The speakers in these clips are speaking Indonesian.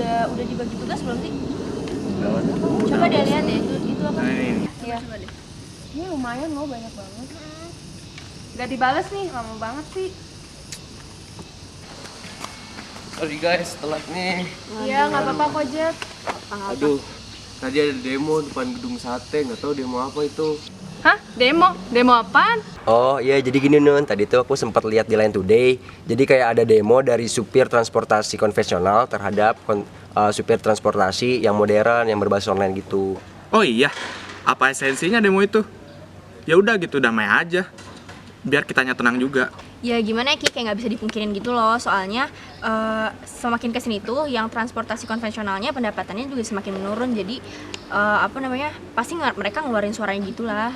udah dibagi tugas belum sih? Belum. Coba deh lihat deh itu apa? Nah, ini. Iya. Coba deh. Ini lumayan loh, banyak banget. Gak dibales nih, lama banget sih. Sorry guys, telat nih. Iya, nggak apa-apa kok, Jet. Aduh, tadi ada demo depan gedung sate, nggak tahu demo apa itu. Hah? Demo? Demo apaan? Oh iya, jadi gini Nun, tadi tuh aku sempat lihat di Line Today. Jadi kayak ada demo dari supir transportasi konvensional terhadap supir transportasi yang modern, yang berbasis online gitu. Oh iya, apa esensinya demo itu? Ya udah gitu, damai aja. Biar kitanya tenang juga. Ya gimana ya Ki, kayak nggak bisa dipungkirin gitu loh. Soalnya semakin kesini tuh yang transportasi konvensionalnya pendapatannya juga semakin menurun. Jadi pasti mereka ngeluarin suaranya gitulah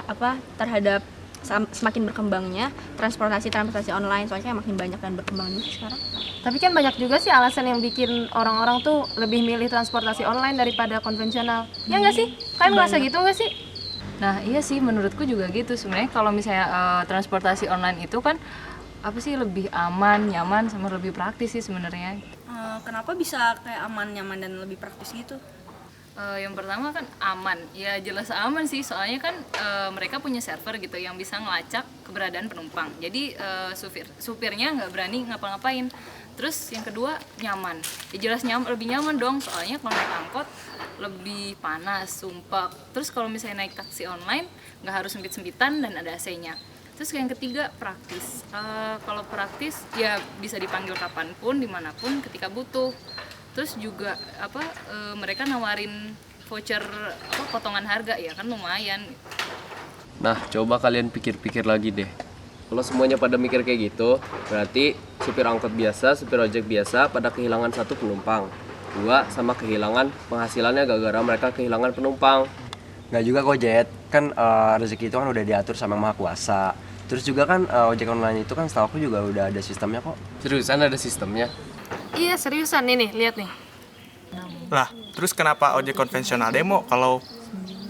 terhadap semakin berkembangnya transportasi online. Soalnya makin banyak dan berkembang juga sekarang. Tapi kan banyak juga sih alasan yang bikin orang-orang tuh lebih milih transportasi online daripada konvensional. Ya nggak sih? Kalian ngerasa gitu nggak sih? Nah iya sih, menurutku juga gitu. Sebenarnya kalau misalnya transportasi online itu kan apa sih, lebih aman, nyaman, sama lebih praktis sih sebenarnya. Kenapa bisa kayak aman, nyaman, dan lebih praktis gitu? Yang pertama kan aman, ya jelas aman sih, soalnya kan mereka punya server gitu yang bisa ngelacak keberadaan penumpang. Jadi supirnya nggak berani ngapa-ngapain. Terus yang kedua nyaman, ya jelas lebih nyaman dong, soalnya kalau naik angkot lebih panas, sumpah. Terus kalau misalnya naik taksi online nggak harus sempit-sempitan dan ada AC-nya. Terus yang ketiga praktis. Kalau praktis ya bisa dipanggil kapanpun, dimanapun, ketika butuh. Terus juga mereka nawarin voucher potongan harga, ya kan lumayan. Nah, coba kalian pikir-pikir lagi deh. Kalau semuanya pada mikir kayak gitu, berarti supir angkot biasa, supir ojek biasa pada kehilangan satu penumpang. Dua, sama kehilangan penghasilannya gara-gara mereka kehilangan penumpang. Nggak juga kok Jet, kan rezeki itu kan udah diatur sama Maha Kuasa. Terus juga kan ojek online itu kan setahu aku juga udah ada sistemnya kok. Seriusan ada sistemnya? Iya seriusan nih, lihat nih. Lah, terus kenapa ojek konvensional demo kalau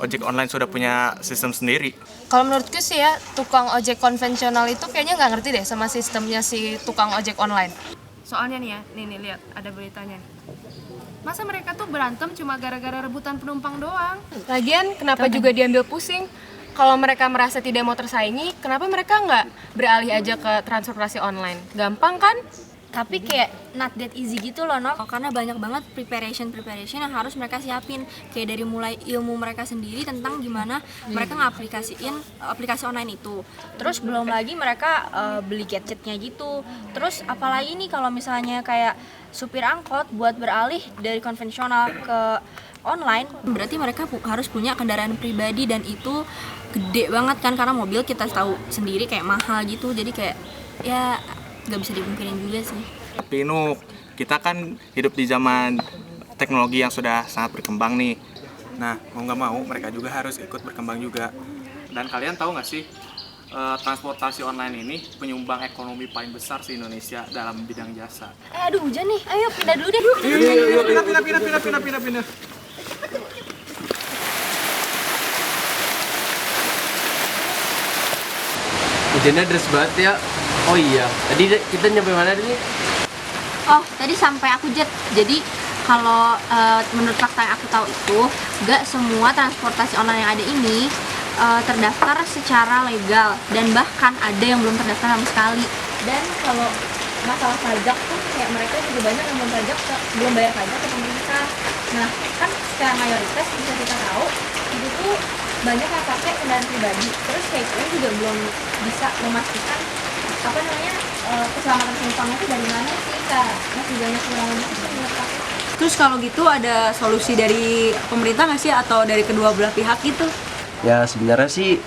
ojek online sudah punya sistem sendiri? Kalau menurutku sih ya, tukang ojek konvensional itu kayaknya nggak ngerti deh sama sistemnya si tukang ojek online. Soalnya nih ya, nih lihat ada beritanya nih. Masa mereka tuh berantem cuma gara-gara rebutan penumpang doang? Lagian kenapa juga diambil pusing? Kalau mereka merasa tidak mau tersaingi, kenapa mereka nggak beralih aja ke transportasi online? Gampang kan? Tapi kayak not that easy gitu loh, Nok. Karena banyak banget preparation yang harus mereka siapin. Kayak dari mulai ilmu mereka sendiri tentang gimana mereka ngaplikasiin aplikasi online itu. Terus belum lagi mereka beli gadgetnya gitu. Terus apalagi nih kalau misalnya kayak supir angkot buat beralih dari konvensional ke online, berarti mereka harus punya kendaraan pribadi, dan itu gede banget kan, karena mobil kita tahu sendiri kayak mahal gitu. Jadi kayak ya nggak bisa dipungkirin juga sih. Tapi Nuk, kita kan hidup di zaman teknologi yang sudah sangat berkembang nih. Nah, mau nggak mau mereka juga harus ikut berkembang juga. Dan kalian tahu nggak sih, transportasi online ini penyumbang ekonomi paling besar di Indonesia dalam bidang jasa. Aduh hujan nih, ayo pindah dulu deh. Pindah. Hujannya deras banget ya. Oh iya, tadi kita nyampe mana nih? Oh, tadi sampai aku Jet. Jadi kalau menurut fakta yang aku tahu itu, nggak semua transportasi online yang ada ini terdaftar secara legal, dan bahkan ada yang belum terdaftar sama sekali. Dan kalau masalah pajak tuh kayak mereka juga banyak yang belum bayar pajak ke pemerintah. Nah, kan secara mayoritas bisa kita tahu itu tuh banyak yang pakai kendaraan pribadi. Terus kayak kalian juga belum bisa memastikan keselamatan penumpangnya itu dari mana sih, Kak? Masih banyak kekurangan itu menurut aku. Terus kalau gitu ada solusi dari pemerintah nggak sih, atau dari kedua belah pihak gitu? Ya sebenarnya sih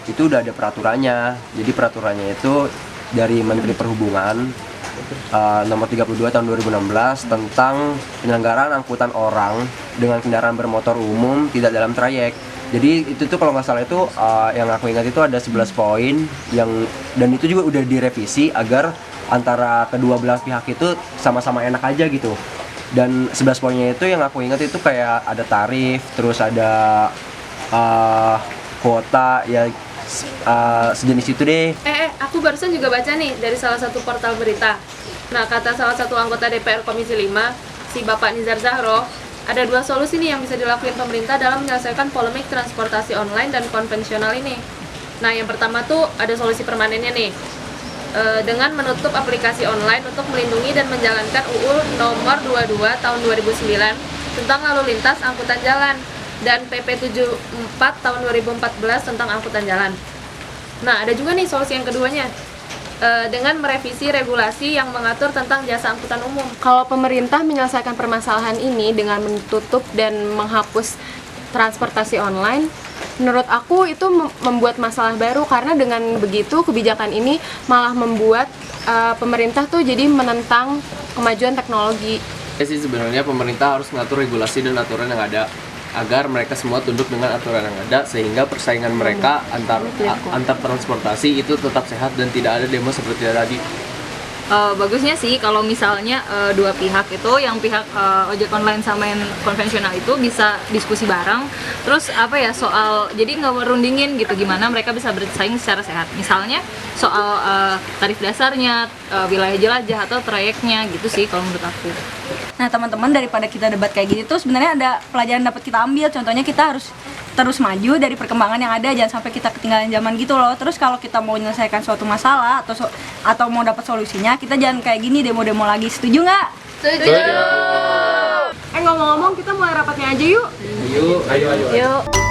itu udah ada peraturannya. Jadi peraturannya itu dari Menteri Perhubungan nomor 32 tahun 2016 tentang penyelenggaraan angkutan orang dengan kendaraan bermotor umum tidak dalam trayek. Jadi itu tuh kalau nggak salah itu yang aku ingat itu ada 11 poin dan itu juga udah direvisi agar antara kedua belah pihak itu sama-sama enak aja gitu. Dan 11 poinnya itu yang aku ingat itu kayak ada tarif, terus ada kuota, ya sejenis itu deh. Aku barusan juga baca nih dari salah satu portal berita. Nah, kata salah satu anggota DPR Komisi 5, si Bapak Nizar Zahro, ada 2 solusi nih yang bisa dilakukan pemerintah dalam menyelesaikan polemik transportasi online dan konvensional ini. Nah, yang pertama tuh ada solusi permanennya nih. Dengan menutup aplikasi online untuk melindungi dan menjalankan UU nomor 22 tahun 2009 tentang lalu lintas angkutan jalan dan PP 74 tahun 2014 tentang angkutan jalan. Nah, ada juga nih solusi yang keduanya. Dengan merevisi regulasi yang mengatur tentang jasa angkutan umum. Kalau pemerintah menyelesaikan permasalahan ini dengan menutup dan menghapus transportasi online, menurut aku itu membuat masalah baru, karena dengan begitu kebijakan ini malah membuat pemerintah tuh jadi menentang kemajuan teknologi. Ya sih, sebenarnya pemerintah harus ngatur regulasi dan aturan yang ada agar mereka semua tunduk dengan aturan yang ada, sehingga persaingan mereka antar transportasi itu tetap sehat dan tidak ada demo seperti tadi. Bagusnya sih kalau misalnya dua pihak itu, yang pihak ojek online sama yang konvensional itu bisa diskusi bareng, terus apa ya, soal jadi nggak merundingin gitu, gimana mereka bisa bersaing secara sehat. Misalnya soal tarif dasarnya, wilayah jelajah atau trayeknya gitu sih kalau menurut aku. Nah teman-teman, daripada kita debat kayak gini tuh sebenarnya ada pelajaran dapat kita ambil. Contohnya kita harus terus maju dari perkembangan yang ada, jangan sampai kita ketinggalan zaman gitu loh. Terus kalau kita mau menyelesaikan suatu masalah atau mau dapat solusinya, kita jangan kayak gini demo-demo lagi. Setuju nggak? Setuju. Ngomong-ngomong, kita mulai rapatnya aja yuk. Ayo. Yuk.